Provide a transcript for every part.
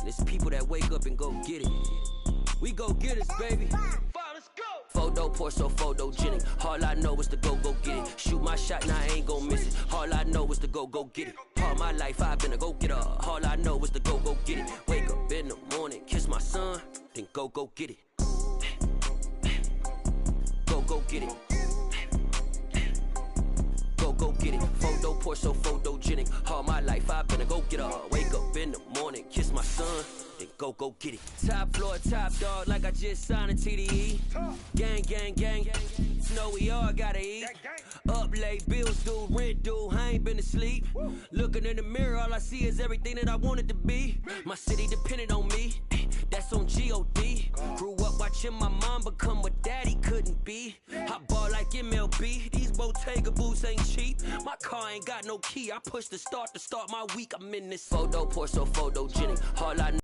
It's people that wake up and go get it. We go get it, baby. Let's go. Photo pour so photogenic. All I know is to go get it. Shoot my shot, now I ain't gon' miss it. All I know is to go get it. All my life I've been a go-getter. All I know is to go get it. Wake up in the morning, kiss my son, then go get it. Go get it. Go get it. Photo pour so photogenic. All my life I've been a go-getter. Wake up in the morning, kiss my son, then go get it. Top floor, top dog, like I just signed a TDE. Gang. Know we all gotta eat. Up late, bills due, rent due, I ain't been asleep. Looking in the mirror, all I see is everything that I wanted to be. My city depended on me, that's on G.O.D. Grew up watching my mom become what daddy couldn't be. I ball like MLB, these Bottega boots ain't cheap. My car ain't got no key, I push the start to start my week. I'm in this photo pour so photogenic. All I know,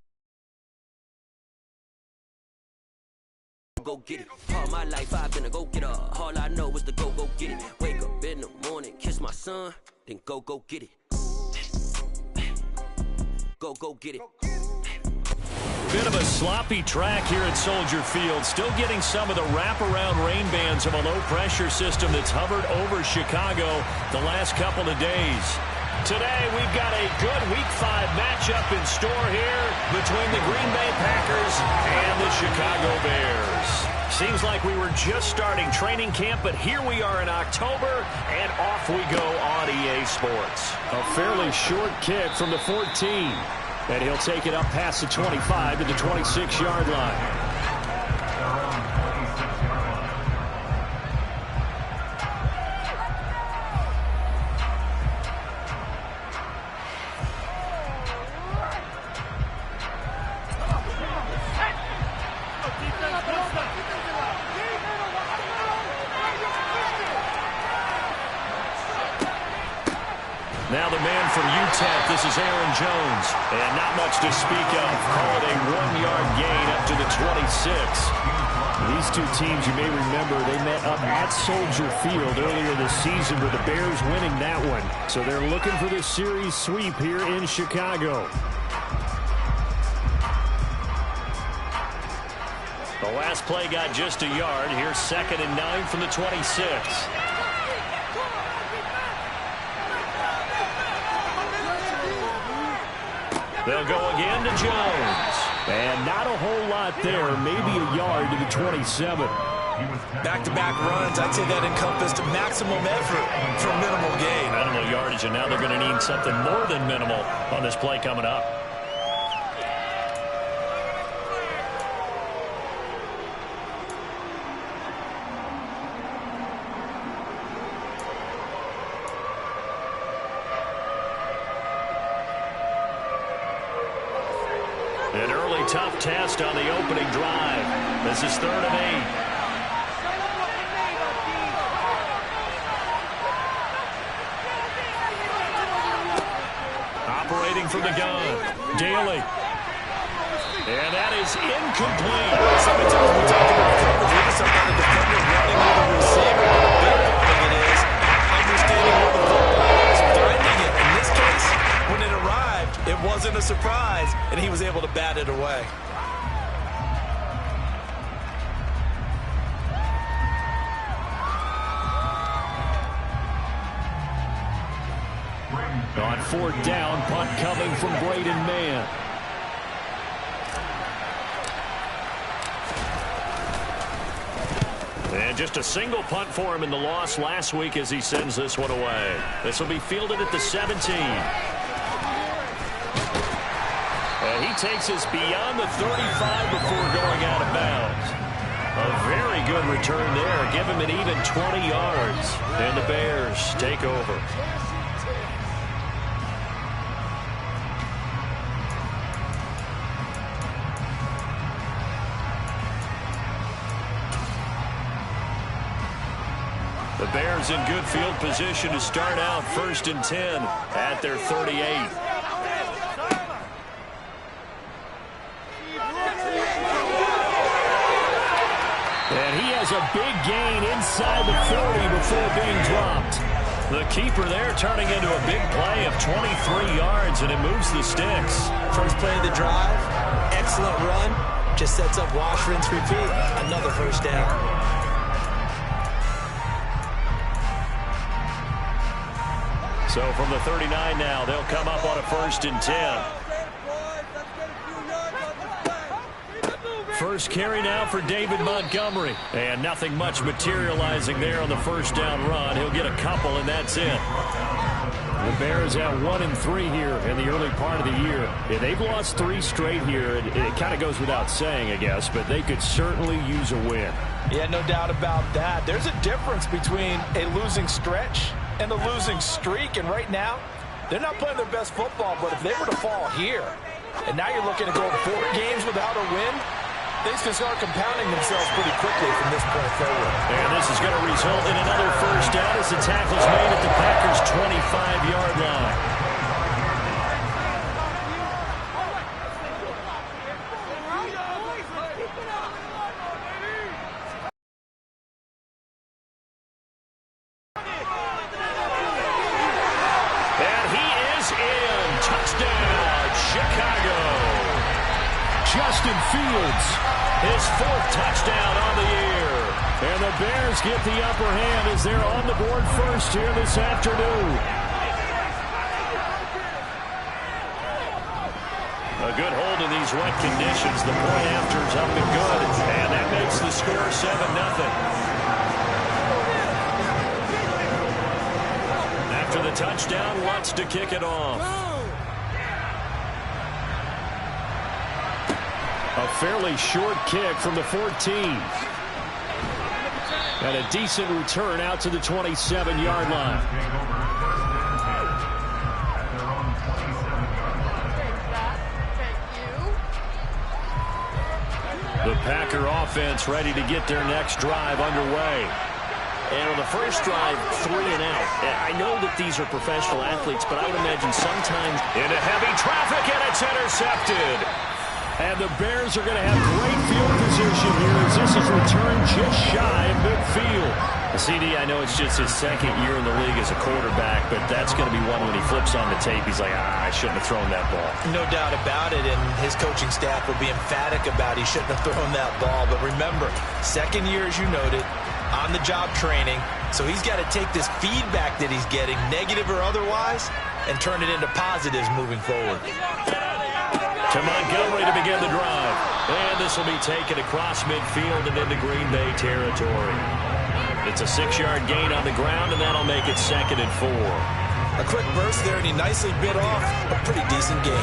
go get it. All my life I've been a go-getter. All I know is to go get it. Wake up in the morning, kiss my son, then go get it. Go get it. Bit of a sloppy track here at Soldier Field. Still getting some of the wraparound rain bands of a low-pressure system that's hovered over Chicago the last couple of days. Today, we've got a good Week 5 matchup in store here between the Green Bay Packers and the Chicago Bears. Seems like we were just starting training camp, but here we are in October, and off we go on EA Sports. A fairly short kick from the 14, and he'll take it up past the 25 to the 26-yard line. Now the man from UTEP, this is Aaron Jones. And not much to speak of. Call it a 1-yard gain up to the 26. These two teams, you may remember, they met up at Soldier Field earlier this season with the Bears winning that one. So they're looking for this series sweep here in Chicago. The last play got just a yard. Here's 2nd and 9 from the 26. They'll go again to Jones. And not a whole lot there. Maybe a yard to the 27. Back-to-back runs, I'd say that encompassed maximum effort for minimal gain. Minimal yardage, and now they're going to need something more than minimal on this play coming up. An early tough test on the opening drive. This is 3rd and 8. Operating from the gun, Daly. And that is incomplete. Sometimes we talk about coverage. We just talk about the defender running with a receiver. The bigger part of it is understanding what the football is, threatening it. In this case, when it arrived, it wasn't a surprise, and he was able to bat it away. On 4th down, punt coming from Braden Mann. And just a single punt for him in the loss last week as he sends this one away. This will be fielded at the 17. And he takes us beyond the 35 before going out of bounds. A very good return there. Give him an even 20 yards. And the Bears take over. The Bears in good field position to start out 1st and 10 at their 38. And he has a big gain inside the 40 before being dropped. The keeper there turning into a big play of 23 yards, and it moves the sticks. First play of the drive, excellent run. Just sets up wash, rinse, repeat. Another first down. So from the 39 now, they'll come up on a 1st and 10. First carry now for David Montgomery. And nothing much materializing there on the first down run. He'll get a couple, and that's it. The Bears have 1-3 here in the early part of the year. Yeah, they've lost 3 straight here. It kind of goes without saying, I guess, but they could certainly use a win. Yeah, no doubt about that. There's a difference between a losing stretch and a losing streak, and right now, they're not playing their best football, but if they were to fall here, and now you're looking to go 4 games without a win, things can start compounding themselves pretty quickly from this point forward. And this is going to result in another first down as the tackle's made at the Packers' 25-yard line. And he is in. Touchdown, Chicago. Justin Fields, his 4th touchdown on the year. And the Bears get the upper hand as they're on the board first here this afternoon. A good hold in these wet conditions. The point after's up and good. And that makes the score 7-0. After the touchdown, Lutz to kick it off. A fairly short kick from the 14. And a decent return out to the 27-yard line. The Packer offense ready to get their next drive underway. And on the first drive, 3 and out. I know that these are professional athletes, but I would imagine sometimes into heavy traffic, and it's intercepted. And the Bears are going to have great field position here as this is returned just shy of midfield. CD, I know it's just his 2nd year in the league as a quarterback, but that's going to be one when he flips on the tape. He's like, I shouldn't have thrown that ball. No doubt about it, and his coaching staff will be emphatic about he shouldn't have thrown that ball. But remember, 2nd year, as you noted, on-the-job training, so he's got to take this feedback that he's getting, negative or otherwise, and turn it into positives moving forward. To Montgomery to begin the drive. And this will be taken across midfield and into Green Bay territory. It's a 6-yard gain on the ground, and that'll make it 2nd and 4. A quick burst there, and he nicely bit off a pretty decent gain.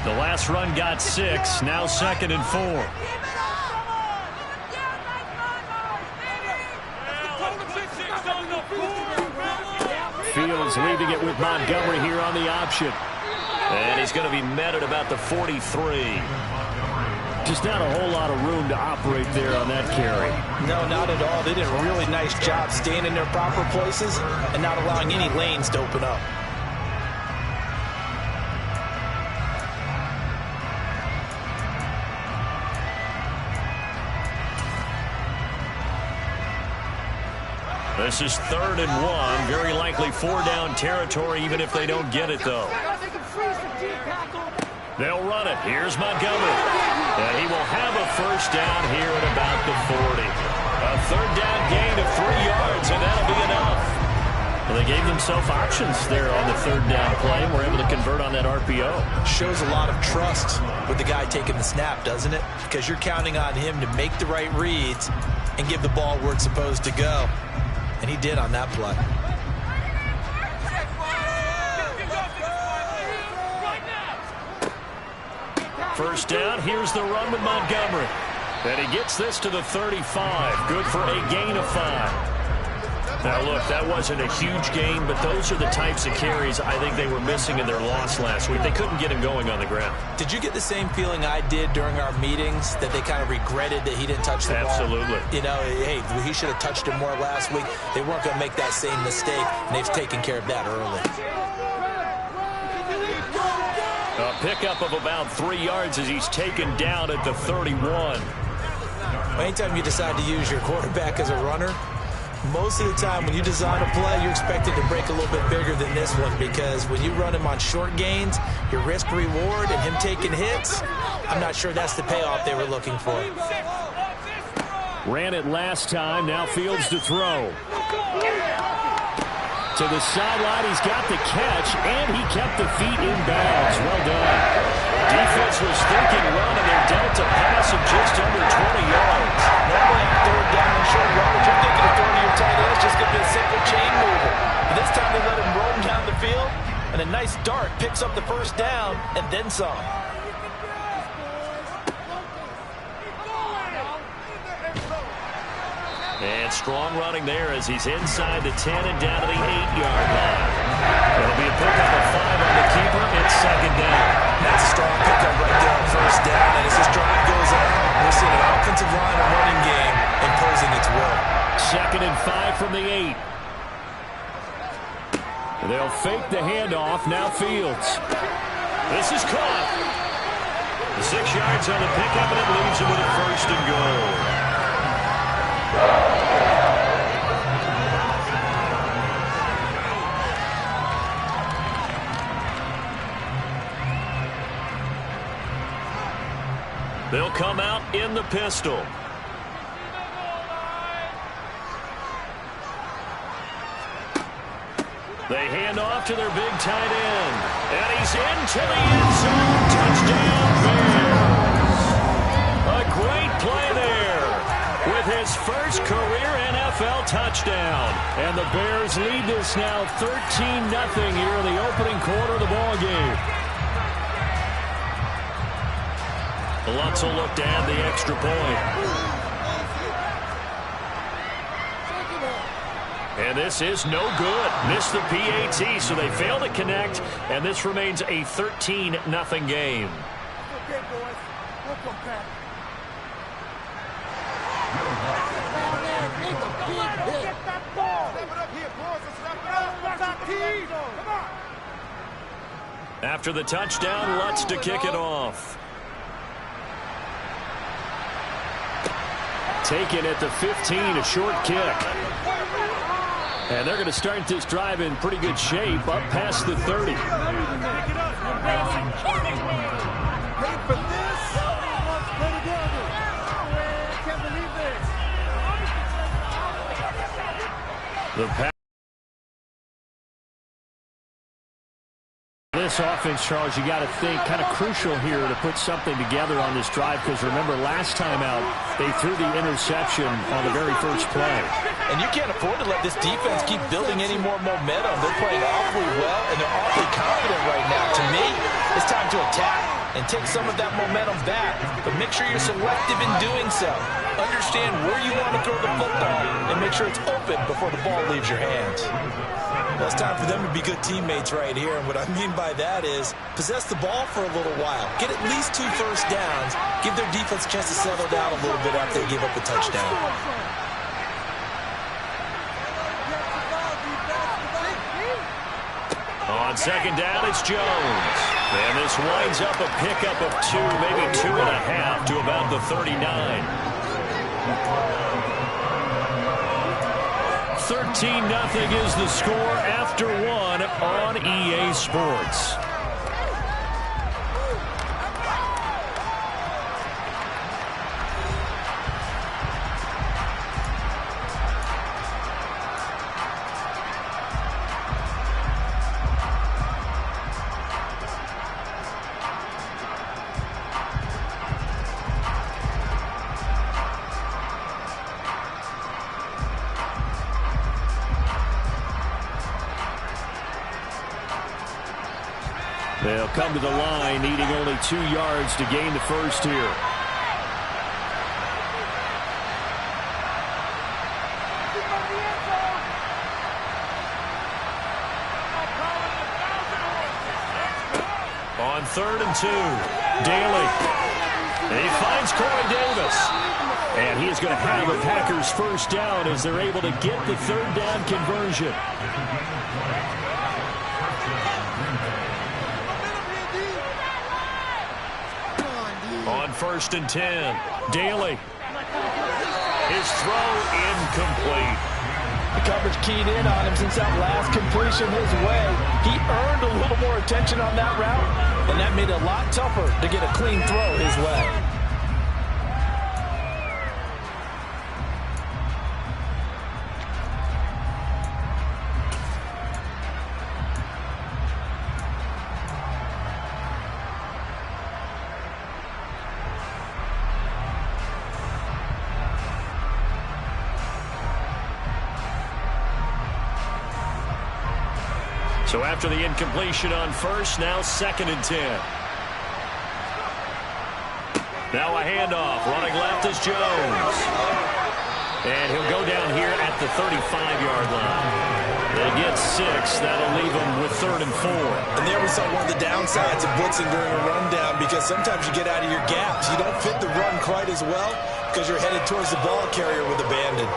The last run got 6, now 2nd and 4. Fields leaving it with Montgomery here on the option. And he's going to be met at about the 43. Just not a whole lot of room to operate there on that carry. No, not at all. They did a really nice job staying in their proper places and not allowing any lanes to open up. This is 3rd and 1. Very likely 4-down territory, even if they don't get it, though. They'll run it. Here's Montgomery. And he will have a first down here at about the 40. A 3rd down gain of 3 yards, and that'll be enough. Well, they gave themselves options there on the 3rd down play and were able to convert on that RPO. Shows a lot of trust with the guy taking the snap, doesn't it? Because you're counting on him to make the right reads and give the ball where it's supposed to go. And he did on that play. First down, here's the run with Montgomery. And he gets this to the 35. Good for a gain of 5. Now, look, that wasn't a huge gain, but those are the types of carries I think they were missing in their loss last week. They couldn't get him going on the ground. Did you get the same feeling I did during our meetings, that they kind of regretted that he didn't touch the ball? Absolutely. You know, hey, he should have touched it more last week. They weren't going to make that same mistake, and they've taken care of that early. A pickup of about 3 yards as he's taken down at the 31. Anytime you decide to use your quarterback as a runner, Most of the time when you design a play, you're expected to break a little bit bigger than this one, because when you run him on short gains, your risk-reward and him taking hits, I'm not sure that's the payoff they were looking for. Ran it last time. Now Fields to throw. To the sideline, he's got the catch, and he kept the feet in bounds. Well done. Defense was thinking run, and they're dealt a pass of just under 20 yards. Normally on third down and short yardage, you're thinking of throwing to your tight end. It's just going to be a simple chain mover. But this time they let him roam down the field, and a nice dart picks up the first down and then some. And strong running there as he's inside the 10 and down to the 8-yard line. It'll be a pickup of 5 on the keeper. It's second down. That's a strong pickup right there on first down. And as this drive goes on, we're seeing an offensive line and running game imposing its will. Second and 5 from the 8. They'll fake the handoff. Now Fields. This is caught. 6 yards on the pickup, and it leaves him with a first and goal. They'll come out in the pistol. They hand off to their big tight end. And he's into the end zone. Touchdown, Bears. A great play there with his first career NFL touchdown. And the Bears lead this now 13-0 here in the opening quarter of the ball game. Lutz will look to add the extra point. And this is no good. Missed the PAT, so they fail to connect, and this remains a 13-0 game. Okay, boys. We'll come back. Get that ball. Step it up here, boys. Step it up. Come on. After the touchdown, Lutz to kick it off. Taken at the 15, a short kick. And they're going to start this drive in pretty good shape, up past the 30. The pass. This offense, Charles, you got to think kind of crucial here to put something together on this drive, because remember last time out they threw the interception on the very first play. And you can't afford to let this defense keep building any more momentum. They're playing awfully well, and they're awfully confident right now. To me, it's time to attack and take some of that momentum back. But make sure you're selective in doing so. Understand where you want to throw the football and make sure it's open before the ball leaves your hands. Well, it's time for them to be good teammates right here. And what I mean by that is possess the ball for a little while. Get at least 2 first downs. Give their defense a chance to settle down a little bit after they give up a touchdown. On second down, it's Jones. And this winds up a pickup of 2, maybe 2.5 to about the 39. 13-0 is the score after 1 on EA Sports. They'll come to the line, needing only 2 yards to gain the first here. On 3rd and 2, Daly. And he finds Corey Davis. And he is going to have a Packers first down as they're able to get the 3rd down conversion. On 1st and 10, Daly. His throw incomplete. the coverage keyed in on him since that last completion his way. He earned a little more attention on that route, and that made it a lot tougher to get a clean throw his way. So after the incompletion on first, now 2nd and 10. Now a handoff. Running left is Jones. And he'll go down here at the 35-yard line. They get 6. That'll leave them with 3rd and 4. And there we saw one of the downsides of blitzing during a rundown, because sometimes you get out of your gaps. You don't fit the run quite as well because you're headed towards the ball carrier with abandon.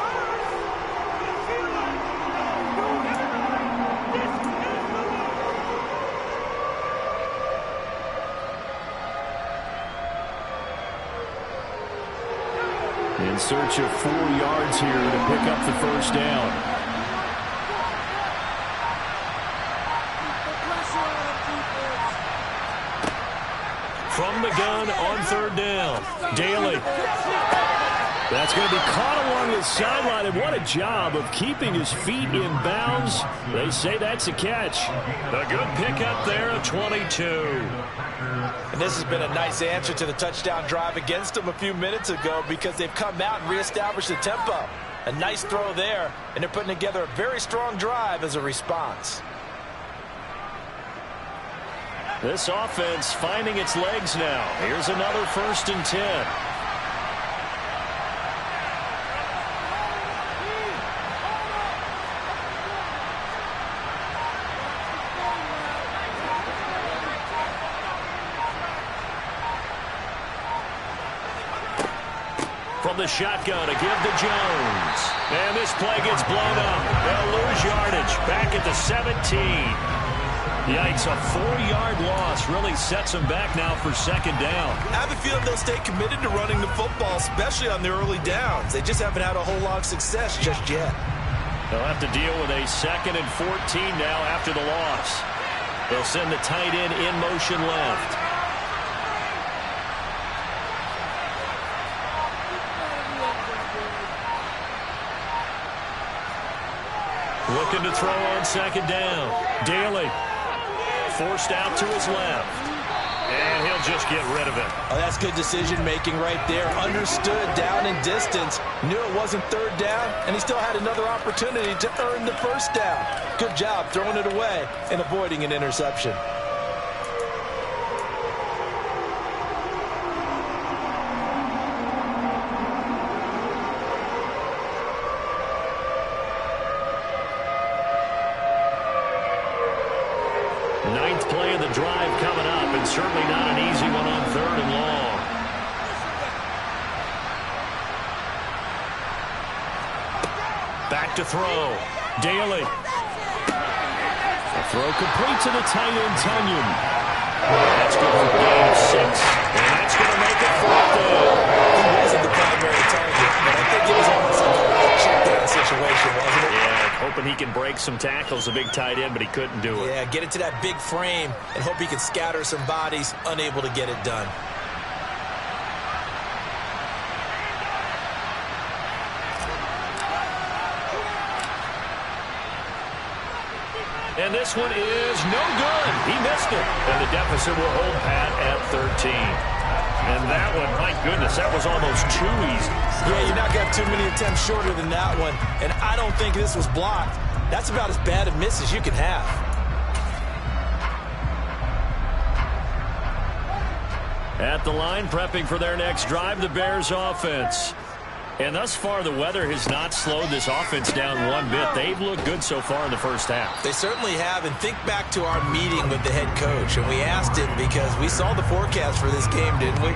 In search of 4 yards here to pick up the first down. From the gun on 3rd down. Daly. That's going to be caught along the sideline, and what a job of keeping his feet in bounds. They say that's a catch. A good pickup there at 22. And this has been a nice answer to the touchdown drive against them a few minutes ago, because they've come out and reestablished the tempo. A nice throw there, and they're putting together a very strong drive as a response. This offense finding its legs now. Here's another 1st and 10. From the shotgun to give to Jones. And this play gets blown up. They'll lose yardage back at the 17. Yikes, a 4-yard loss really sets them back now for 2nd down. I have a feeling they'll stay committed to running the football, especially on the early downs. They just haven't had a whole lot of success just yet. They'll have to deal with a 2nd and 14 now after the loss. They'll send the tight end in motion left. Looking to throw on 2nd down. Daly forced out to his left. And he'll just get rid of it. Oh, that's good decision-making right there. Understood down and distance. Knew it wasn't 3rd down, and he still had another opportunity to earn the 1st down. Good job throwing it away and avoiding an interception. Ninth play of the drive coming up, and certainly not an easy one on 3rd and long. Back to throw. Daly. A throw complete to the tight end, Tunyon. That's good for a gain of 6. And that's going to make it 4th down. He wasn't the primary target, but I think it was almost like a check-down situation, wasn't it? Yeah, hoping he can break some tackles, a big tight end, but he couldn't do it. Yeah, get into that big frame and hope he can scatter some bodies, unable to get it done. And this one is no good. He missed it. And the deficit will hold pat at 13. And that one, my goodness, that was almost too easy. Yeah, you're not going to have too many attempts shorter than that one. And I don't think this was blocked. That's about as bad a miss as you can have. At the line, prepping for their next drive, the Bears offense. And thus far, the weather has not slowed this offense down one bit. They've looked good so far in the first half. They certainly have. And think back to our meeting with the head coach. And we asked him, because we saw the forecast for this game, didn't we?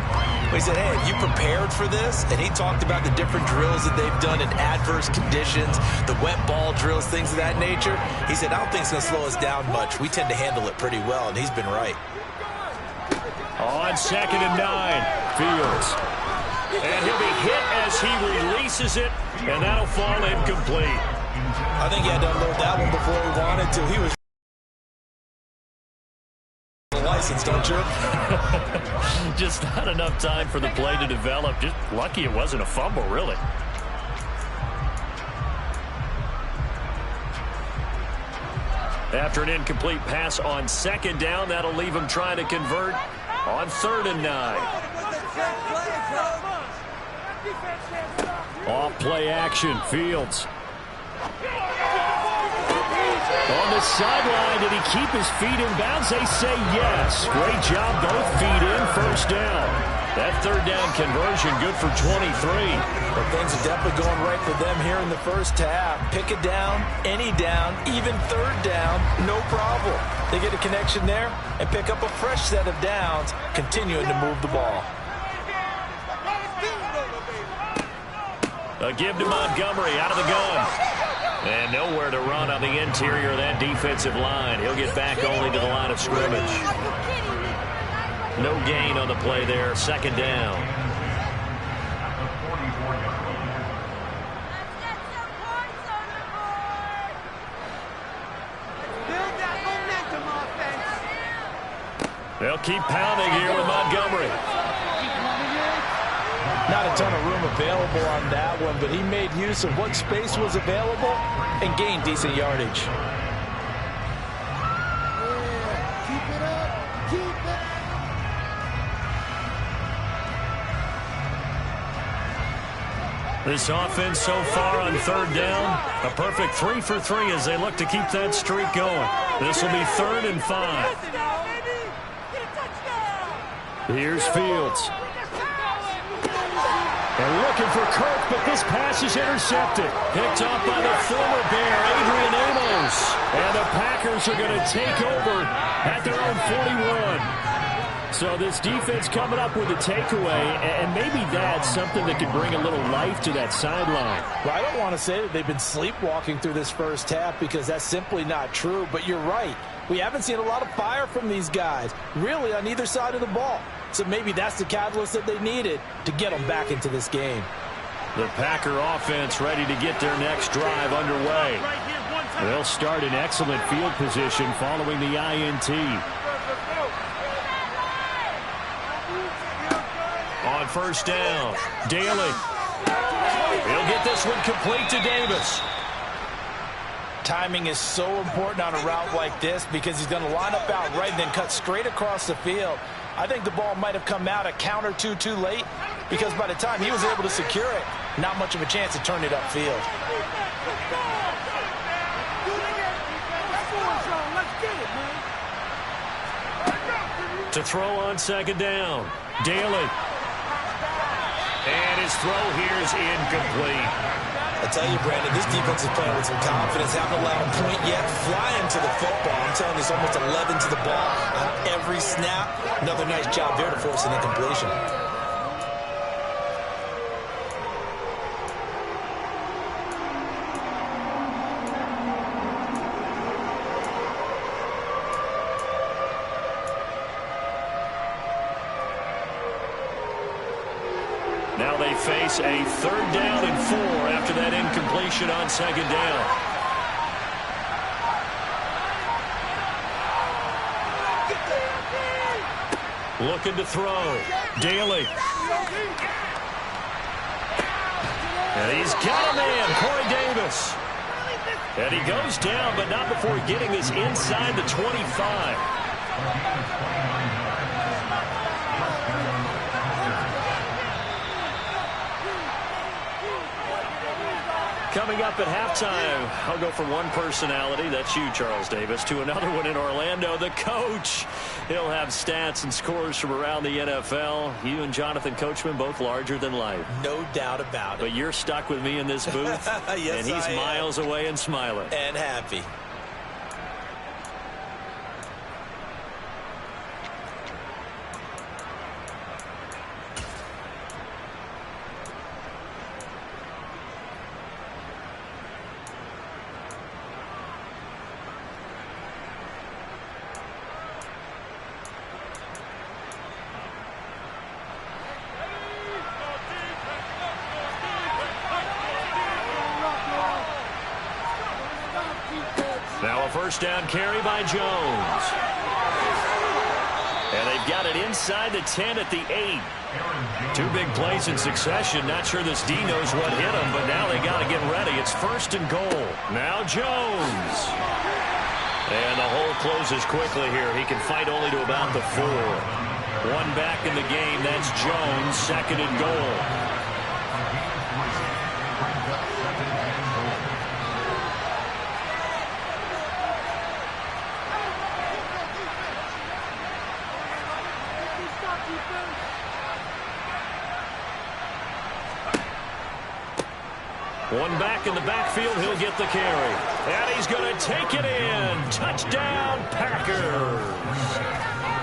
We said, hey, have you prepared for this? And he talked about the different drills that they've done in adverse conditions, the wet ball drills, things of that nature. He said, I don't think it's going to slow us down much. We tend to handle it pretty well, and he's been right. On 2nd and 9, Fields. And he'll be hit as he releases it, and that'll fall incomplete. I think he had to unload that one before he wanted to. He was license, don't you? Just not enough time for the play to develop. Just lucky it wasn't a fumble, really. After an incomplete pass on second down, that'll leave him trying to convert on 3rd and 9. Off play action, Fields. On the sideline, did he keep his feet in bounds? They say yes. Great job, both feet in, 1st down. That 3rd down conversion good for 23. But things are definitely going right for them here in the first half. Pick a down, any down, even 3rd down, no problem. They get a connection there and pick up a fresh set of downs, continuing to move the ball. A give to Montgomery out of the gun. And nowhere to run on the interior of that defensive line. He'll get back only to the line of scrimmage. No gain on the play there. 2nd down. They'll keep pounding here with Montgomery. Not a ton of room available on that one, but he made use of what space was available and gained decent yardage. Keep it up. Keep it. This offense so far on 3rd down, a perfect 3 for 3 as they look to keep that streak going. This will be 3rd and 5. Here's Fields. And looking for Kirk, but this pass is intercepted. Picked off by the former Bear, Adrian Amos. And the Packers are going to take over at their own 41. So this defense coming up with a takeaway, and maybe that's something that could bring a little life to that sideline. Well, I don't want to say that they've been sleepwalking through this first half because that's simply not true, but you're right. We haven't seen a lot of fire from these guys, really, on either side of the ball. So maybe that's the catalyst that they needed to get them back into this game. The Packer offense ready to get their next drive underway. They'll start in excellent field position following the INT. On 1st down, Daly. He'll get this one complete to Davis. Timing is so important on a route like this because he's going to line up out right and then cut straight across the field. I think the ball might have come out a count or two too late because by the time he was able to secure it, not much of a chance to turn it upfield. To throw on 2nd down, Daly. And his throw here is incomplete. I tell you, Brandon, this defense is playing with some confidence. Haven't allowed a point yet. Flying to the football. I'm telling you, it's almost 11 to the ball on every snap. Another nice job there to force an incompletion. Now they face a 3rd down and 4 after that incompletion on 2nd down. Looking to throw. Daly. And he's got a man, Corey Davis. And he goes down, but not before getting this inside the 25. Coming up at halftime, I'll go from one personality, that's you, Charles Davis, to another one in Orlando, the coach. He'll have stats and scores from around the NFL. You and Jonathan Coachman, both larger than life. No doubt about it. But you're stuck with me in this booth, yes, and he's miles away and smiling. And happy. Now a first down carry by Jones. And they've got it inside the 10 at the 8. Two big plays in succession. Not sure this D knows what hit him, but now they got to get ready. It's first and goal. Now Jones. And the hole closes quickly here. He can fight only to about the 4. One back in the game. That's Jones. Second and goal. One back in the backfield, he'll get the carry. And he's going to take it in. Touchdown, Packers.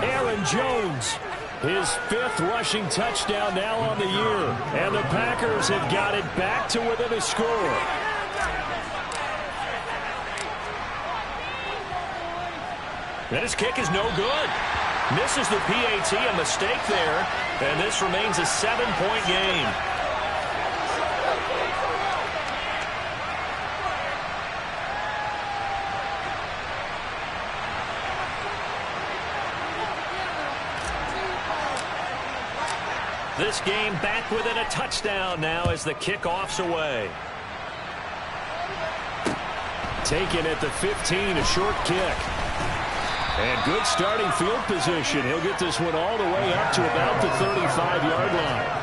Aaron Jones, his 5th rushing touchdown now on the year. And the Packers have got it back to within a score. And his kick is no good. Misses the PAT, a mistake there. And this remains a 7-point game. This game back within a touchdown now as the kickoff's away. Taken at the 15, a short kick. And good starting field position. He'll get this one all the way up to about the 35-yard line.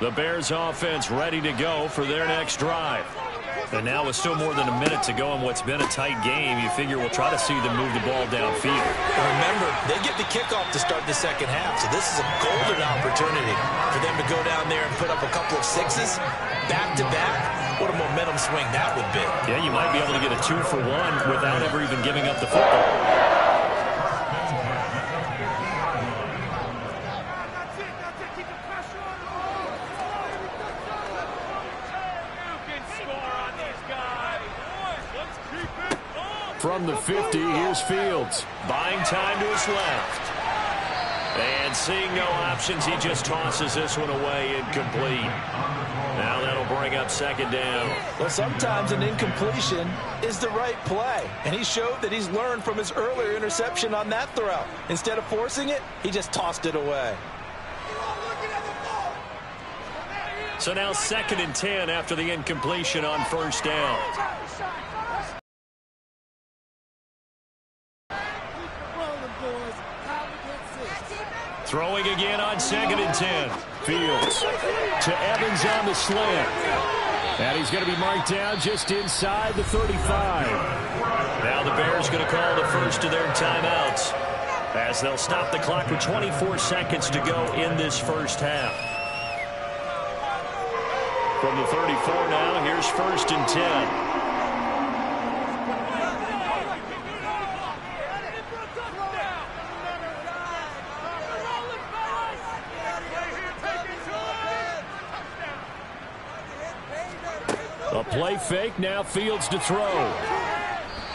The Bears offense ready to go for their next drive. And now with still more than a minute to go in what's been a tight game, you figure we'll try to see them move the ball downfield. Remember, they get the kickoff to start the second half, so this is a golden opportunity for them to go down there and put up a couple of 6s back-to-back. What a momentum swing that would be. Yeah, you might be able to get a 2-for-1 without ever even giving up the football. From the 50, here's Fields. Buying time to his left. And seeing no options, he just tosses this one away, incomplete. Now that'll bring up second down. Well, sometimes an incompletion is the right play. And he showed that he's learned from his earlier interception on that throw. Instead of forcing it, he just tossed it away. So now 2nd and 10 after the incompletion on first down. Throwing again on 2nd and 10. Fields to Evans on the slant. And he's going to be marked down just inside the 35. Now the Bears going to call the first of their timeouts as they'll stop the clock with 24 seconds to go in this first half. From the 34 now, here's 1st and 10. A play fake, now Fields to throw.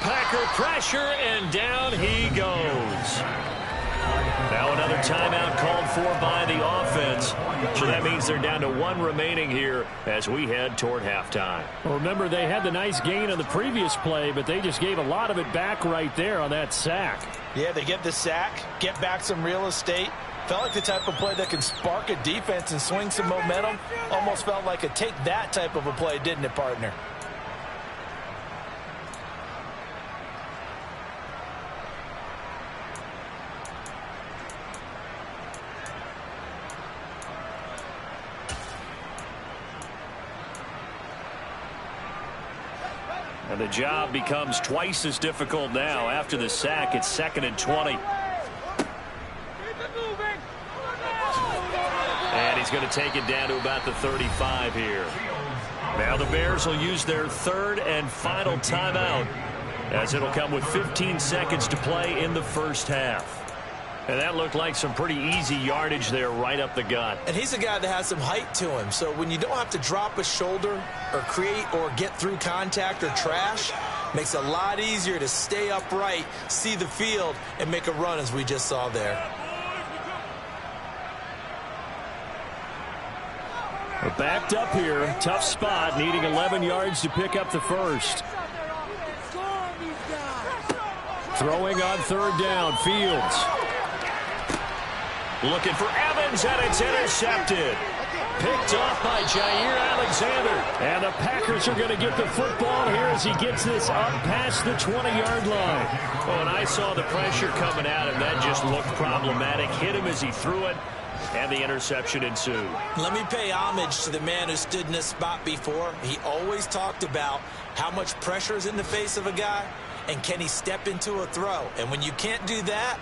Packer pressure, and down he goes. Now another timeout called for by the offense. So that means they're down to 1 remaining here as we head toward halftime. Well, remember, they had the nice gain on the previous play, but they just gave a lot of it back right there on that sack. Yeah, they get the sack, get back some real estate, Felt like the type of play that can spark a defense and swing some momentum. Almost felt like a take that type of a play, didn't it, partner? And the job becomes twice as difficult now. After the sack, it's 2nd and 20. And he's going to take it down to about the 35 here. Now the Bears will use their 3rd and final timeout, as it'll come with 15 seconds to play in the first half. And that looked like some pretty easy yardage there right up the gut. And he's a guy that has some height to him. So when you don't have to drop a shoulder or create or get through contact or trash, makes it a lot easier to stay upright, see the field, and make a run as we just saw there. We're backed up here. Tough spot, needing 11 yards to pick up the first. Throwing on 3rd down, Fields. Looking for Evans, and it's intercepted. Picked off by Jair Alexander. And the Packers are going to get the football here as he gets this up past the 20-yard line. Oh, and I saw the pressure coming at him. That just looked problematic. Hit him as he threw it, and the interception ensued. Let me pay homage to the man who stood in this spot before. He always talked about how much pressure is in the face of a guy, and can he step into a throw. And when you can't do that,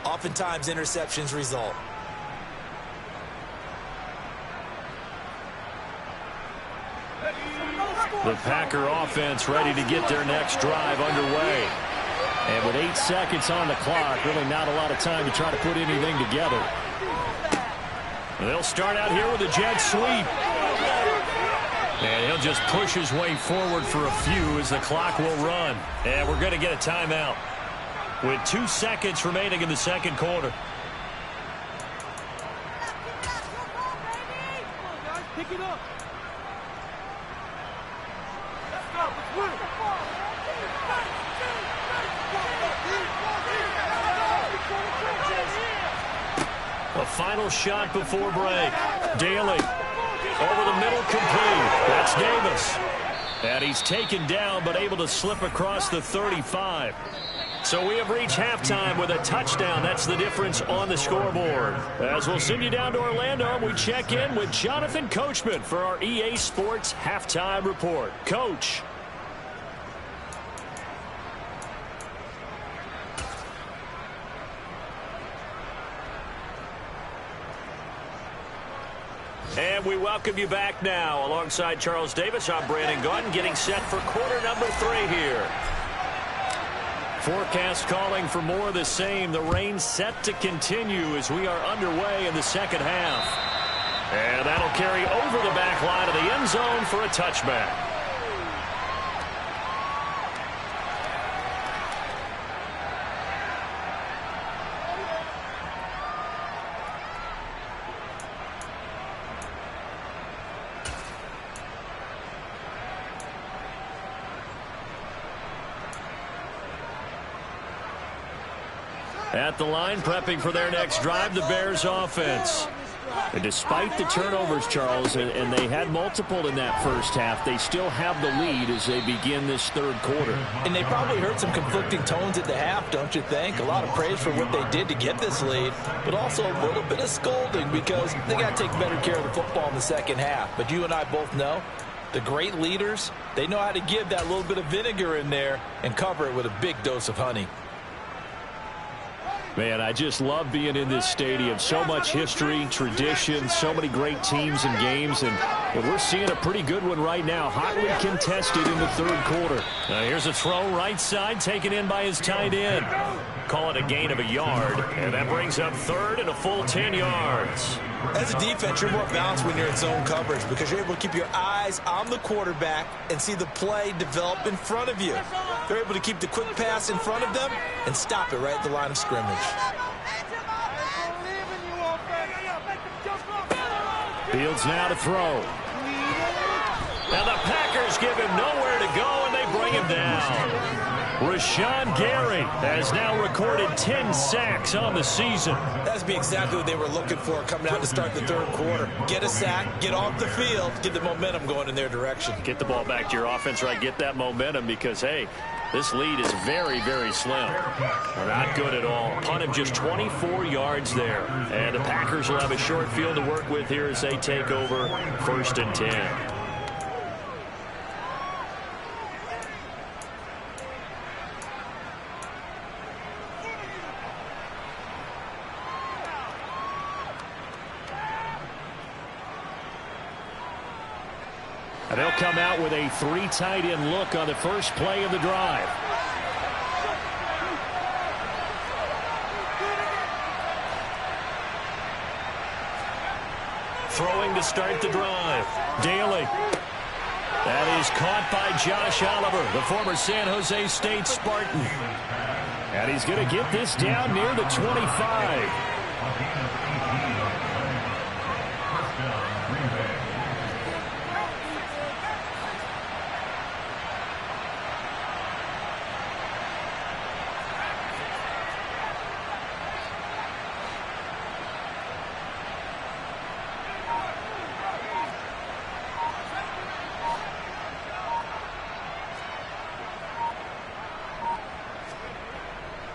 oftentimes interceptions result. The Packer offense ready to get their next drive underway. And with 8 seconds on the clock, really not a lot of time to try to put anything together. They'll start out here with a jet sweep. And he'll just push his way forward for a few as the clock will run. And we're going to get a timeout with 2 seconds remaining in the second quarter. Pick it up. A final shot before break. Daly over the middle, complete. That's Davis. And he's taken down but able to slip across the 35. So we have reached halftime with a touchdown. That's the difference on the scoreboard. As we'll send you down to Orlando, we check in with Jonathan Coachman for our EA Sports Halftime Report. Coach. And we welcome you back now. Alongside Charles Davis, I'm Brandon Gaudin, getting set for quarter number 3 here. Forecast calling for more of the same. The rain set to continue as we are underway in the second half. And that'll carry over the back line of the end zone for a touchback. At the line, prepping for their next drive, the Bears offense. And despite the turnovers, Charles, and they had multiple in that first half, they still have the lead as they begin this third quarter. And they probably heard some conflicting tones at the half, don't you think? A lot of praise for what they did to get this lead, but also a little bit of scolding because they got to take better care of the football in the second half. But you and I both know the great leaders, they know how to give that little bit of vinegar in there and cover it with a big dose of honey. Man, I just love being in this stadium. So much history, tradition, so many great teams and games, and we're seeing a pretty good one right now. Hotly contested in the third quarter. Now here's a throw right side, taken in by his tight end. Call it a gain of a yard, and that brings up third and a full 10 yards. As a defense, you're more balanced when you're in zone coverage because you're able to keep your eyes on the quarterback and see the play develop in front of you. They're able to keep the quick pass in front of them and stop it right at the line of scrimmage. Fields now to throw. And the Packers give him nowhere to go, and they bring him down. Rashawn Gary has now recorded 10 sacks on the season. That's be exactly what they were looking for coming out to start the third quarter. Get a sack, get off the field, get the momentum going in their direction. Get the ball back to your offense, right? Get that momentum because, hey, this lead is very, very slim. Not good at all. Punt him just 24 yards there. And the Packers will have a short field to work with here as they take over 1st and 10. And they'll come out with a 3 tight end look on the first play of the drive. Throwing to start the drive. Daly. That is caught by Josh Oliver, the former San Jose State Spartan. And he's going to get this down near the 25.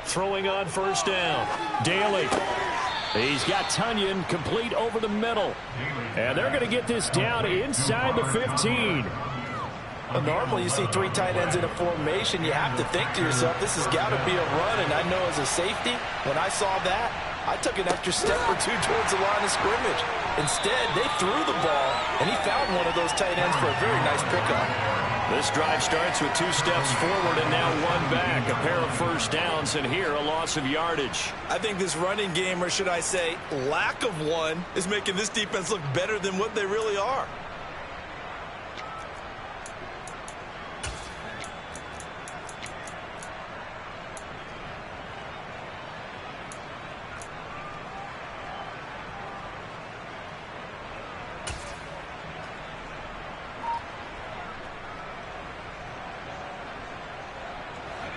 Throwing on first down. Daly. He's got Tunyon complete over the middle. And they're going to get this down inside the 15. Well, normally you see 3 tight ends in a formation. You have to think to yourself, this has got to be a run. And I know as a safety, when I saw that, I took an extra step or 2 towards the line of scrimmage. Instead, they threw the ball, and he found one of those tight ends for a very nice pickup. This drive starts with 2 steps forward and now 1 back. A pair of first downs, and here a loss of yardage. I think this running game, or should I say lack of one, is making this defense look better than what they really are.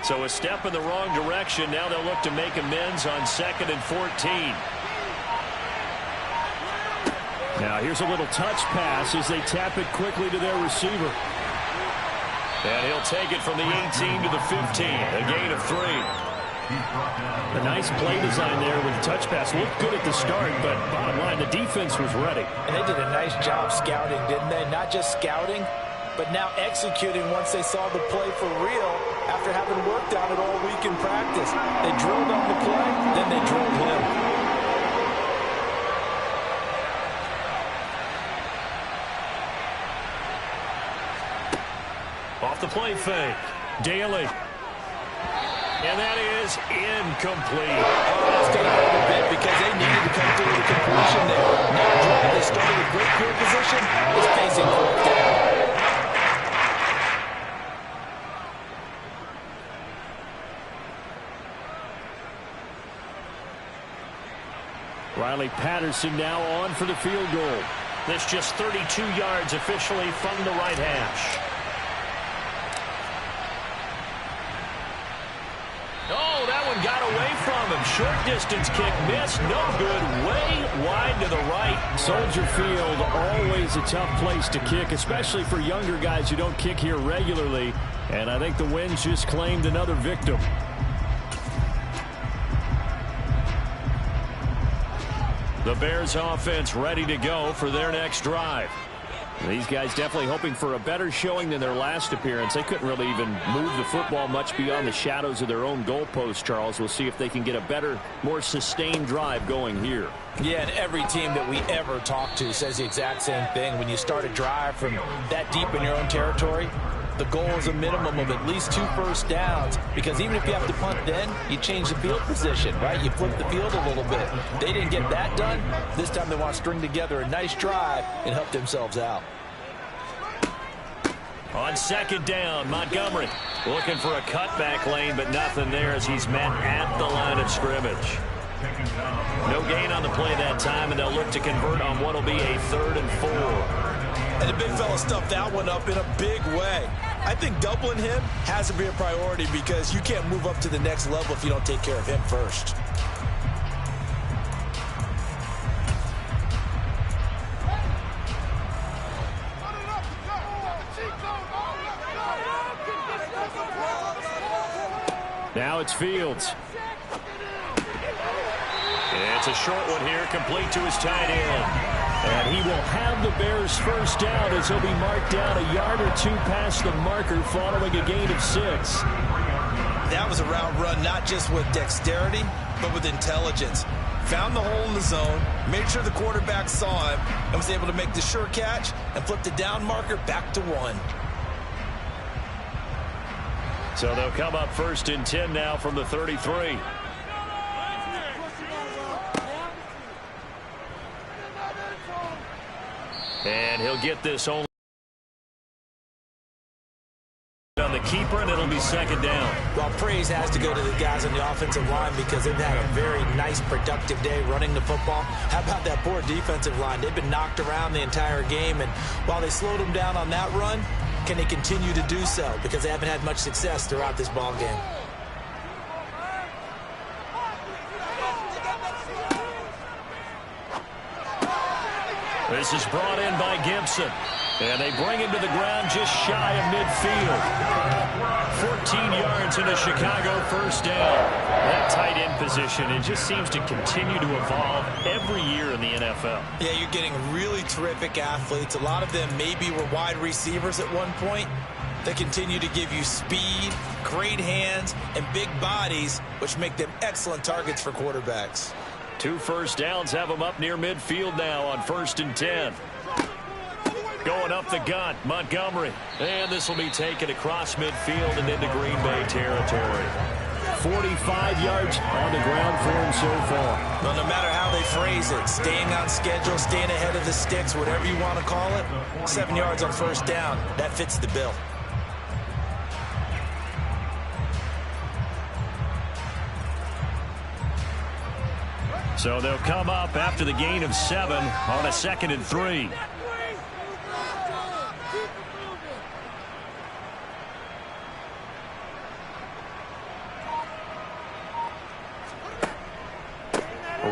So a step in the wrong direction. Now they'll look to make amends on 2nd and 14. Now here's a little touch pass as they tap it quickly to their receiver. And he'll take it from the 18 to the 15. A gain of 3. A nice play design there with the touch pass. Looked good at the start, but bottom line, the defense was ready. And they did a nice job scouting, didn't they? Not just scouting, but now executing once they saw the play for real after having worked on it all week in practice. They drilled on the play, then they drilled him. Off the play fake. Daly. And that is incomplete. Oh, that's going to hurt a bit because they needed to come through the completion there. Now drive is starting with great field position. Is facing fourth down. Riley Patterson now on for the field goal. This just 32 yards officially from the right hash. Oh, that one got away from him. Short distance kick missed. No good. Way wide to the right. Soldier Field, always a tough place to kick, especially for younger guys who don't kick here regularly. And I think the Winds just claimed another victim. The Bears offense ready to go for their next drive. These guys definitely hoping for a better showing than their last appearance. They couldn't really even move the football much beyond the shadows of their own goalpost, Charles. We'll see if they can get a better, more sustained drive going here. Yeah, and every team that we ever talk to says the exact same thing. When you start a drive from that deep in your own territory, the goal is a minimum of at least 2 first downs, because even if you have to punt then, you change the field position, right? You flip the field a little bit. They didn't get that done. This time they want to string together a nice drive and help themselves out. On 2nd down, Montgomery looking for a cutback lane, but nothing there as he's met at the line of scrimmage. No gain on the play that time, and they'll look to convert on what will be a 3rd and 4. And the big fella stuffed that one up in a big way. I think doubling him has to be a priority because you can't move up to the next level if you don't take care of him first. Now it's Fields. It's a short one here, complete to his tight end. And he will have the Bears first down as he'll be marked down a yard or two past the marker following a gain of 6. That was a route run not just with dexterity, but with intelligence. Found the hole in the zone, made sure the quarterback saw him, and was able to make the sure catch and flip the down marker back to 1. So they'll come up first and 10 now from the 33. And he'll get this only on the keeper, and it'll be second down. Well, praise has to go to the guys on the offensive line because they've had a very nice, productive day running the football. How about that poor defensive line? They've been knocked around the entire game, and while they slowed them down on that run, can they continue to do so? Because they haven't had much success throughout this ball game. This is brought in by Gibson. And they bring him to the ground just shy of midfield. 14 yards and a Chicago first down. That tight end position, it just seems to continue to evolve every year in the NFL. Yeah, you're getting really terrific athletes. A lot of them maybe were wide receivers at one point. They continue to give you speed, great hands, and big bodies, which make them excellent targets for quarterbacks. 2 first downs have them up near midfield now on 1st and 10. Going up the gut, Montgomery. And this will be taken across midfield and into Green Bay territory. 45 yards on the ground for him so far. Well, no matter how they phrase it, staying on schedule, staying ahead of the sticks, whatever you want to call it, 7 yards on first down, that fits the bill. So they'll come up after the gain of 7 on a 2nd and 3.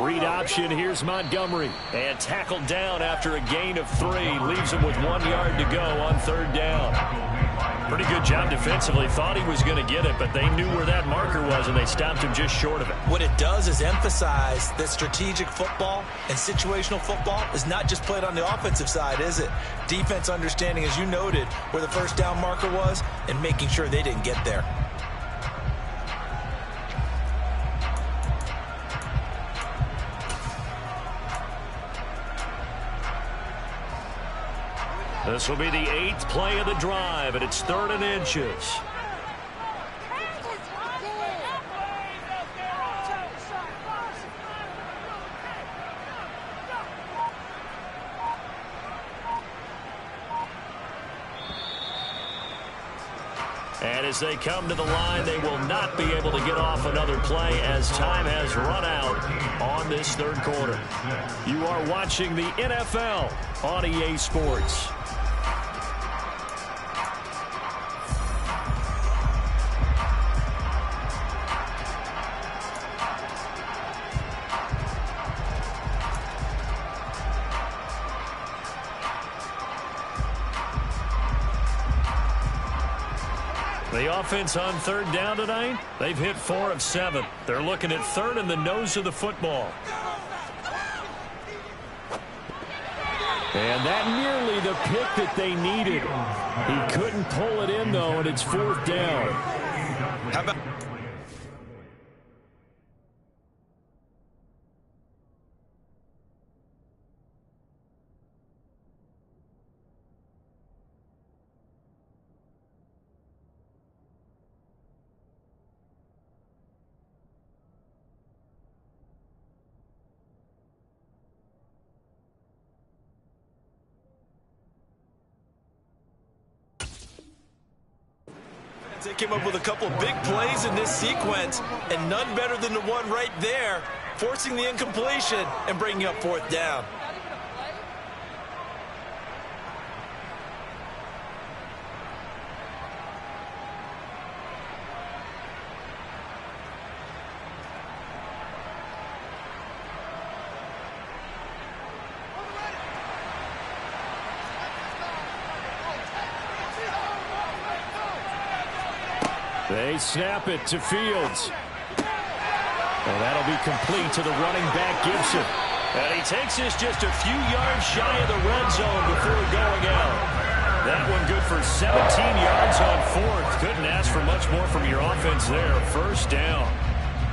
Read option, here's Montgomery. And tackled down after a gain of 3. Leaves him with 1 yard to go on 3rd down. Pretty good job defensively. Thought he was going to get it, but they knew where that marker was, and they stopped him just short of it. What it does is emphasize that strategic football and situational football is not just played on the offensive side, is it? Defense understanding, as you noted, where the first down marker was and making sure they didn't get there. This will be the 8th play of the drive, and it's 3rd and inches. And as they come to the line, they will not be able to get off another play as time has run out on this 3rd quarter. You are watching the NFL on EA Sports. The offense on 3rd down tonight, they've hit 4 of 7. They're looking at 3rd and the nose of the football. And that nearly the pick that they needed. He couldn't pull it in, though, and it's 4th down. How about... They came up with a couple of big plays in this sequence, and none better than the one right there, forcing the incompletion and bringing up 4th down. They snap it to Fields. And that'll be complete to the running back, Gibson. And he takes this just a few yards shy of the red zone before going out. That one good for 17 yards on fourth. Couldn't ask for much more from your offense there. First down.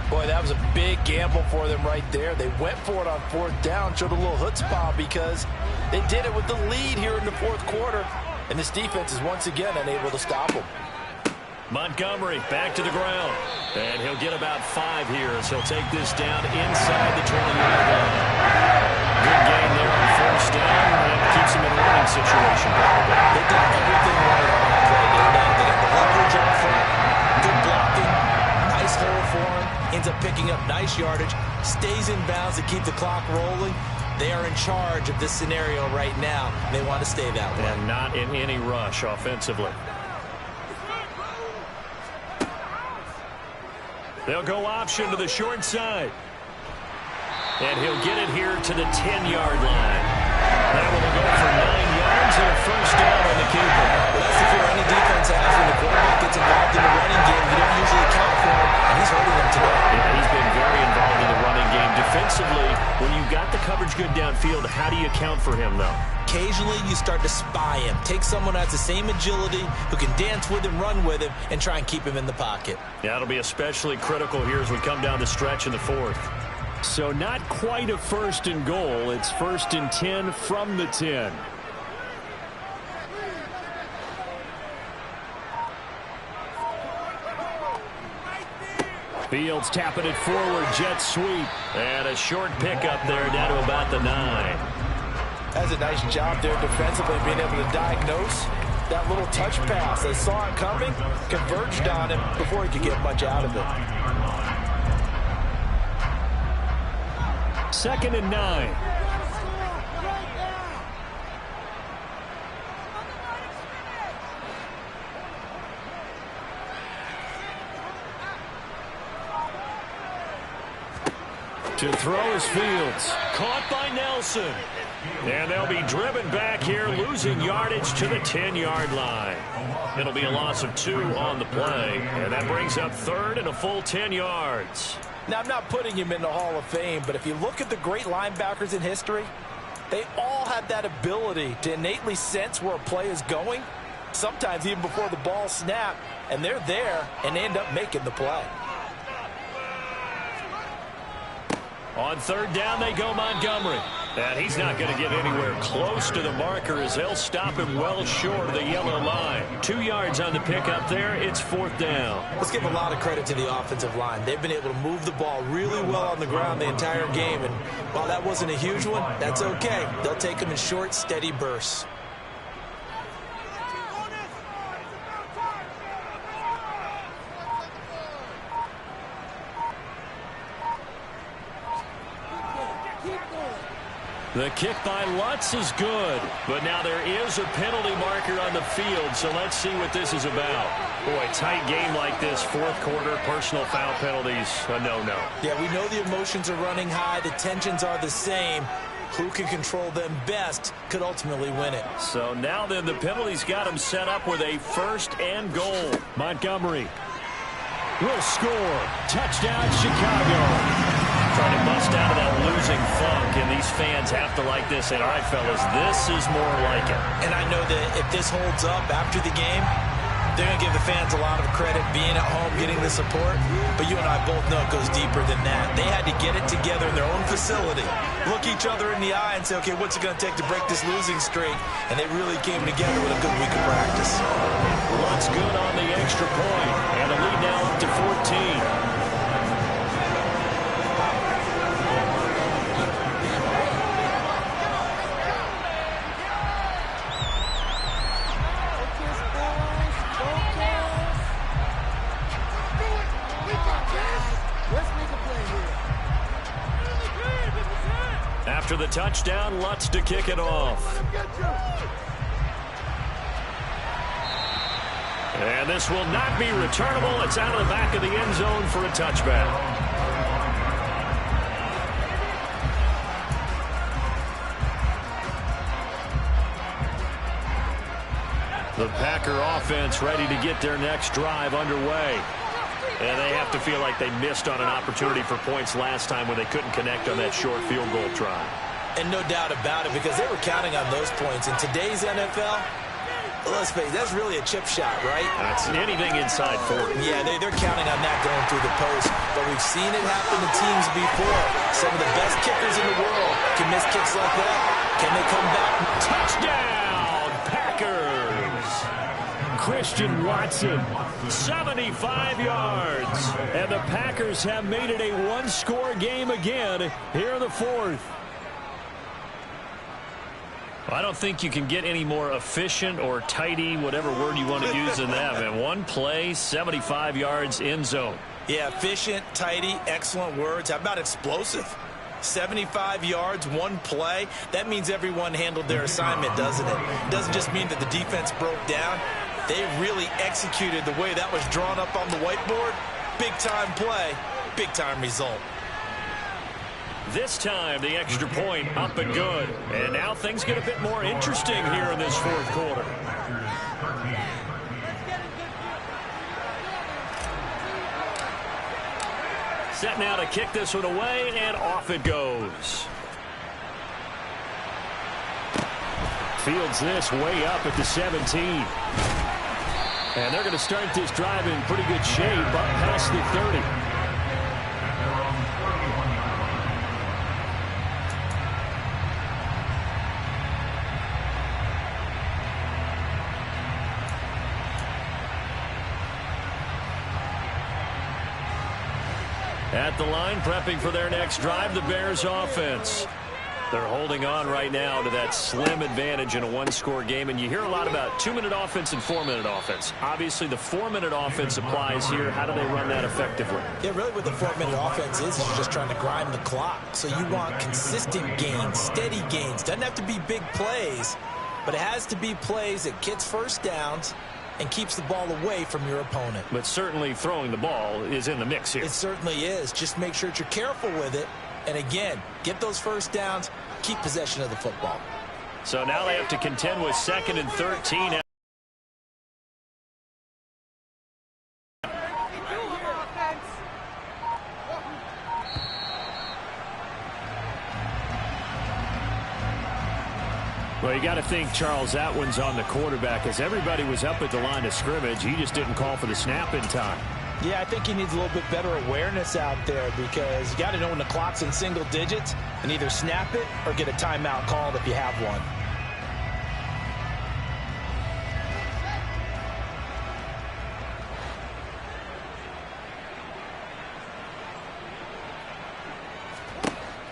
Boy, that was a big gamble for them right there. They went for it on fourth down, showed a little chutzpah because they did it with the lead here in the fourth quarter. And this defense is once again unable to stop them. Montgomery back to the ground. And he'll get about 5 here as he'll take this down inside the 20-yard line. Good gain there on first down. And keeps him in a running situation. They did everything right on that play. They got the leverage up front. Good blocking. Nice hole for him. Ends up picking up nice yardage. Stays in bounds to keep the clock rolling. They are in charge of this scenario right now. They want to stay that way. And not in any rush offensively. They'll go option to the short side. And he'll get it here to the 10-yard line. That one will go for 9 yards and a first down on the keeper. Well, that's the fear any defense has when the quarterback gets involved in the running game. You don't usually account for him, and he's hurting them today. Yeah, he's been very involved in the running game. Defensively, when you've got the coverage good downfield, how do you account for him, though? Occasionally, you start to spy him. Take someone who has the same agility, who can dance with him, run with him, and try and keep him in the pocket. Yeah, it'll be especially critical here as we come down the stretch in the fourth. So not quite a first and goal. It's first and 10 from the 10. Fields tapping it forward, jet sweep. And a short pickup there down to about the 9. That's a nice job there defensively, being able to diagnose that little touch pass. They saw it coming, converged on him before he could get much out of it. 2nd and 9. To throw is Fields. Caught by Nelson. And they'll be driven back here, losing yardage to the 10-yard line. It'll be a loss of 2 on the play. And that brings up 3rd and a full 10 yards. Now, I'm not putting him in the Hall of Fame, but if you look at the great linebackers in history, they all have that ability to innately sense where a play is going, sometimes even before the ball snaps, and they're there and end up making the play. On 3rd down, they go Montgomery. And he's not going to get anywhere close to the marker as they'll stop him well short of the yellow line. 2 yards on the pickup there. It's 4th down. Let's give a lot of credit to the offensive line. They've been able to move the ball really well on the ground the entire game. And while that wasn't a huge one, that's okay. They'll take them in short, steady bursts. The kick by Lutz is good, but now there is a penalty marker on the field, so let's see what this is about. Boy, tight game like this, fourth quarter, personal foul penalties, a no-no. Yeah, we know the emotions are running high, the tensions are the same. Who can control them best could ultimately win it. So now then, the penalty's got him set up with a 1st and goal. Montgomery will score. Touchdown, Chicago. Trying to bust out of that losing funk, and these fans have to like this. And all right, fellas, this is more like it. And I know that if this holds up after the game, they're going to give the fans a lot of credit being at home, getting the support. But you and I both know it goes deeper than that. They had to get it together in their own facility, look each other in the eye and say, okay, what's it going to take to break this losing streak? And they really came together with a good week of practice. Lutz good on the extra point, and the lead now up to 14. After the touchdown, Lutz to kick it off. And this will not be returnable. It's out of the back of the end zone for a touchback. The Packer offense ready to get their next drive underway. And they have to feel like they missed on an opportunity for points last time when they couldn't connect on that short field goal try. And no doubt about it, because they were counting on those points. In today's NFL, let's face it, that's really a chip shot, right? That's anything inside 40. Yeah, they're counting on that going through the post. But we've seen it happen to teams before. Some of the best kickers in the world can miss kicks like that. Can they come back? Touchdown, Packers! Christian Watson, 75 yards. And the Packers have made it a one-score game again here in the fourth. I don't think you can get any more efficient or tidy, whatever word you want to use in that. Man, one play, 75 yards, end zone. Yeah, efficient, tidy, excellent words. How about explosive? 75 yards, one play. That means everyone handled their assignment, doesn't it? It doesn't just mean that the defense broke down. They really executed the way that was drawn up on the whiteboard. Big-time play, big-time result. This time, the extra point up and good. And now things get a bit more interesting here in this fourth quarter. Set now to kick this one away, and off it goes. Fields this way up at the 17. And they're going to start this drive in pretty good shape up past the 30. At the line, prepping for their next drive, the Bears offense. They're holding on right now to that slim advantage in a one-score game. And you hear a lot about 2-minute offense and 4-minute offense. Obviously, the 4-minute offense applies here. How do they run that effectively? Yeah, really what the 4-minute offense is you're just trying to grind the clock. So you want consistent gains, steady gains. Doesn't have to be big plays, but it has to be plays that gets first downs and keeps the ball away from your opponent. But certainly throwing the ball is in the mix here. It certainly is. Just make sure that you're careful with it. And again, get those first downs, keep possession of the football. So now they have to contend with 2nd and 13. Well, you got to think, Charles, that one's on the quarterback, as everybody was up at the line of scrimmage. He just didn't call for the snap in time. Yeah, I think he needs a little bit better awareness out there, because you got to know when the clock's in single digits and either snap it or get a timeout called if you have one.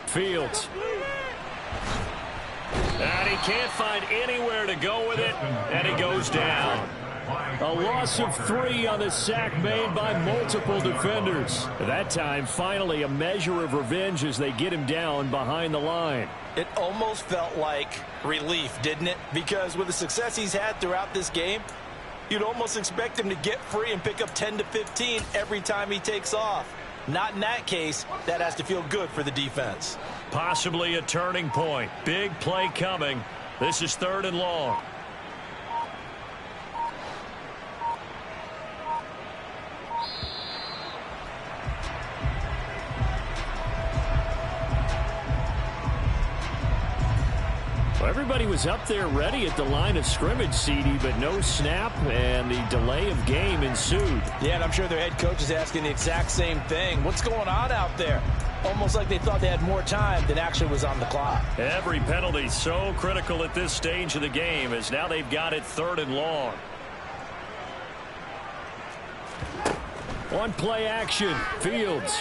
Fields. And he can't find anywhere to go with it, and he goes down. A loss of 3 on the sack made by multiple defenders. That time, finally, a measure of revenge as they get him down behind the line. It almost felt like relief, didn't it? Because with the success he's had throughout this game, you'd almost expect him to get free and pick up 10 to 15 every time he takes off. Not in that case. That has to feel good for the defense. Possibly a turning point. Big play coming. This is 3rd and long. Well, everybody was up there ready at the line of scrimmage, CD, but no snap, and the delay of game ensued. Yeah, and I'm sure their head coach is asking the exact same thing. What's going on out there? Almost like they thought they had more time than actually was on the clock. Every penalty so critical at this stage of the game, as now they've got it 3rd and long. One play action. Fields.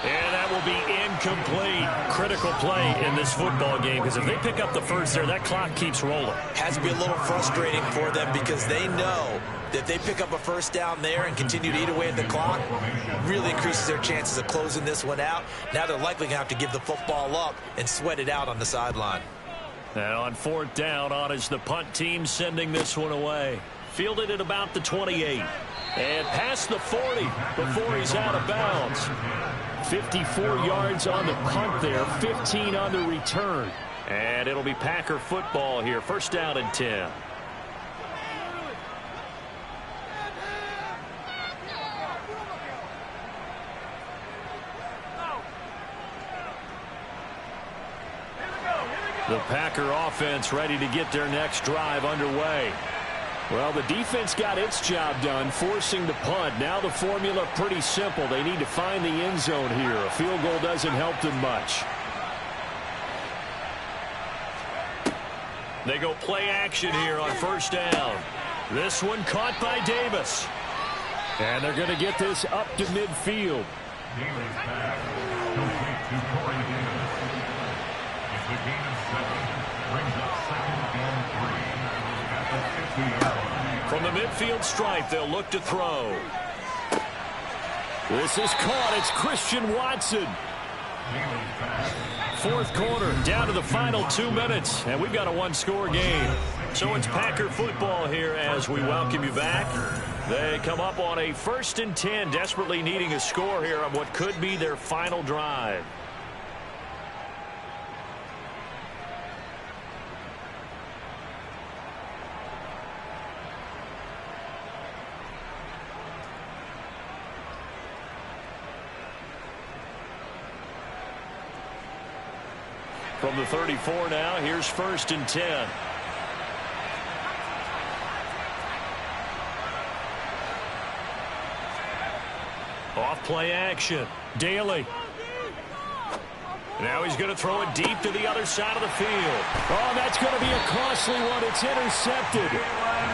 And that will be incomplete. Critical play in this football game, because if they pick up the first there, that clock keeps rolling. Has to be a little frustrating for them, because they know that if they pick up a first down there and continue to eat away at the clock, really increases their chances of closing this one out. Now they're likely going to have to give the football up and sweat it out on the sideline. And on 4th down, on is the punt team sending this one away. Fielded at about the 28. And past the 40 before he's out of bounds. 54 yards on the punt there, 15 on the return. And it'll be Packer football here. First down and 10. The Packer offense ready to get their next drive underway. Well, the defense got its job done, forcing the punt. Now the formula pretty simple. They need to find the end zone here. A field goal doesn't help them much. They go play action here on first down. This one caught by Davis. And they're going to get this up to midfield. Davis back. Complete to Corey Davis. It's a gain of 7. Brings up 2nd and 3. At the 50-yard line. From the midfield stripe, they'll look to throw. This is caught. It's Christian Watson. Fourth quarter, down to the final 2 minutes, and we've got a one-score game. So it's Packer football here as we welcome you back. They come up on a 1st and 10, desperately needing a score here on what could be their final drive. From the 34 now, here's 1st and 10. Off play action. Daly. Now he's going to throw it deep to the other side of the field. Oh, that's going to be a costly one. It's intercepted.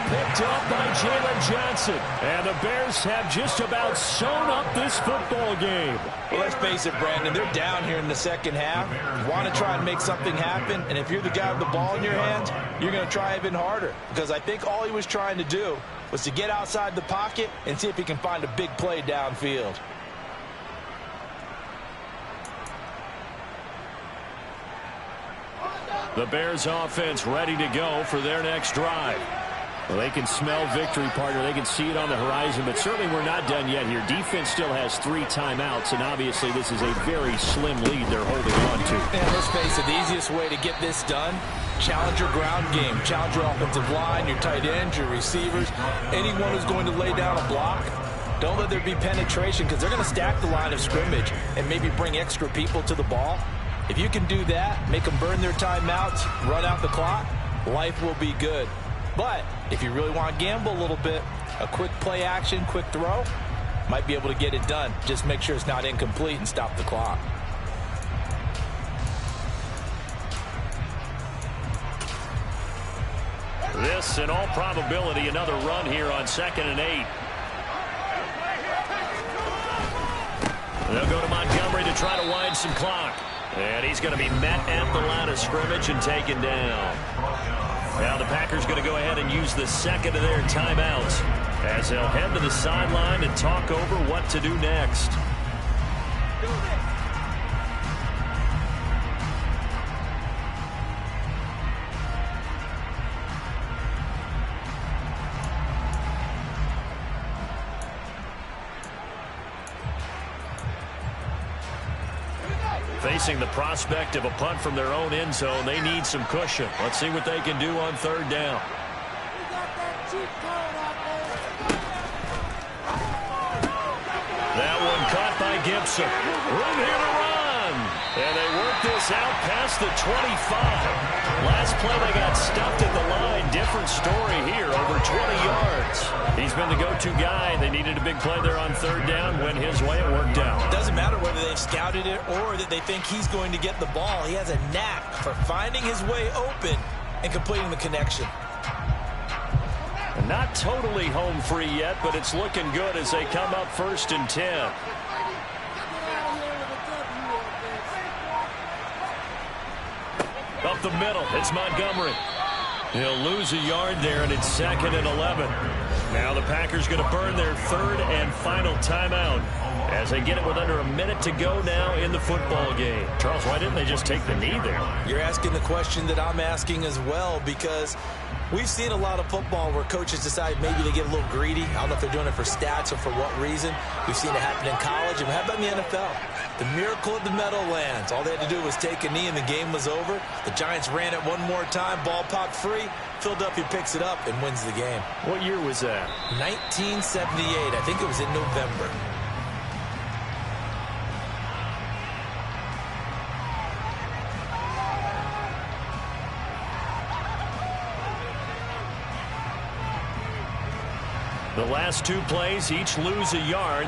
Picked up by Jalen Johnson. And the Bears have just about sewn up this football game. Well, let's face it, Brandon. They're down here in the second half. Want to try and make something happen. And if you're the guy with the ball in your hands, you're going to try even harder. Because I think all he was trying to do was to get outside the pocket and see if he can find a big play downfield. The Bears offense ready to go for their next drive. Well, they can smell victory, partner. They can see it on the horizon, but certainly we're not done yet here. Defense still has 3 timeouts, and obviously this is a very slim lead they're holding on to. And let's face it, the easiest way to get this done, challenge your ground game. Challenge your offensive line, your tight ends, your receivers, anyone who's going to lay down a block. Don't let there be penetration because they're going to stack the line of scrimmage and maybe bring extra people to the ball. If you can do that, make them burn their timeouts, run out the clock, life will be good. But if you really want to gamble a little bit, a quick play action, quick throw, might be able to get it done. Just make sure it's not incomplete and stop the clock. This, in all probability, another run here on 2nd and 8. They'll go to Montgomery to try to wind some clock. And he's going to be met at the line of scrimmage and taken down. Now the Packers going to go ahead and use the second of their timeouts as they'll head to the sideline and talk over what to do next. Facing the prospect of a punt from their own end zone, they need some cushion. Let's see what they can do on 3rd down. That one caught by Gibson. Room here to run. And they work this out past the 25. Last play they got stuffed at the line. Different story here, over 20 yards. He's been the go-to guy. They needed a big play there on 3rd down. Went his way, it worked out. Doesn't matter whether they've scouted it or that they think he's going to get the ball. He has a knack for finding his way open and completing the connection. Not totally home free yet, but it's looking good as they come up 1st and 10. Up the middle, it's Montgomery. He'll lose a yard there, and it's 2nd and 11. Now the Packers going to burn their 3rd and final timeout as they get it with under a minute to go now in the football game. Charles, why didn't they just take the knee there? You're asking the question that I'm asking as well, because we've seen a lot of football where coaches decide maybe they get a little greedy. I don't know if they're doing it for stats or for what reason. We've seen it happen in college. And how about in the NFL? The miracle of the Meadowlands. All they had to do was take a knee and the game was over. The Giants ran it one more time. Ball popped free. Philadelphia picks it up and wins the game. What year was that? 1978. I think it was in November. The last two plays each lose a yard.